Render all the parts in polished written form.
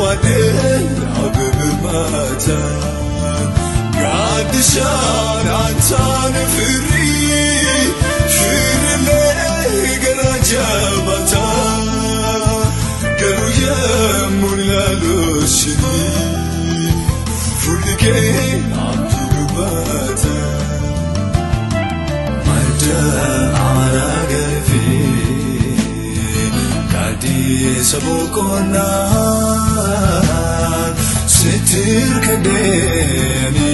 Baden abemata Gadishan antan free Firle garajabata Garuya mulaloshini Fulike abemata Mada aragafi Sabukona sitir kadeni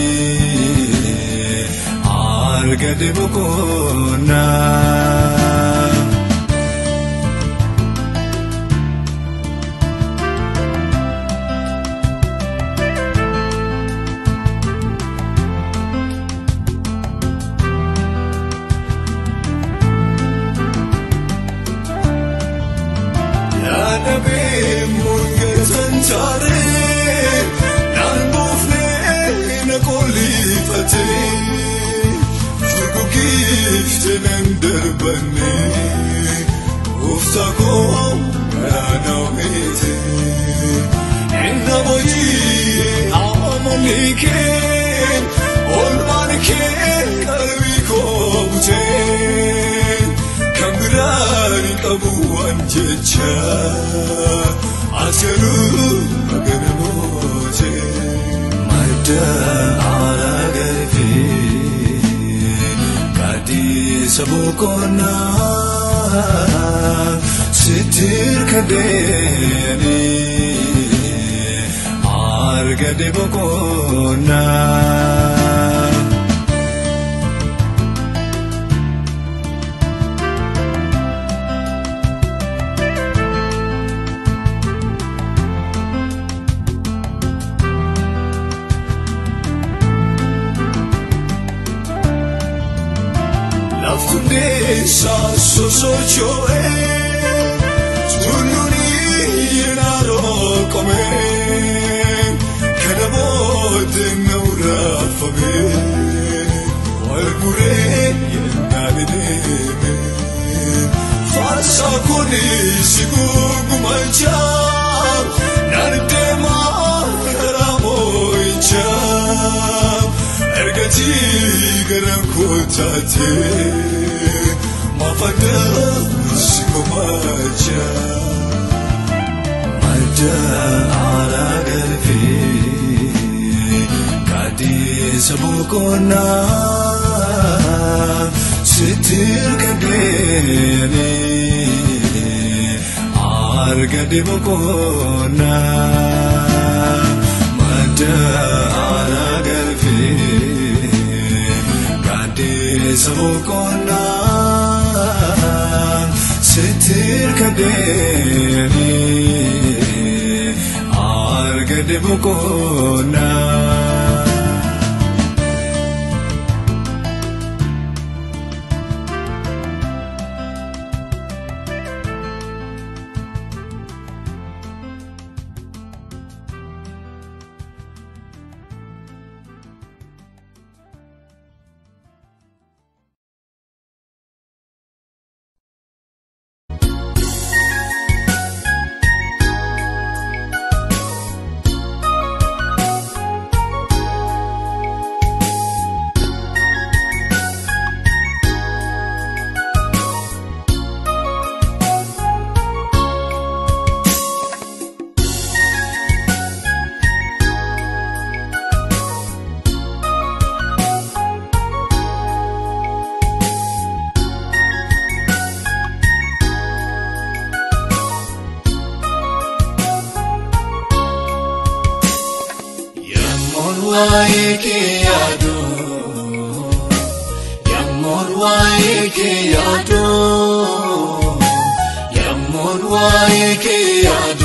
argade bukona Sabukona sitir kadeni argade bukona So choe tununi naro come kanamo de naura fame wal gure yanadine farsa kuni sigu gumancha nardema karamo incha ergati garan kotate Mafada sikomaja Mada aragafi Kadi sabukona sitir kadeni argade bukona Mada aragafi Kadi sabukona sitir kadeni argade bukona Yamon waike yado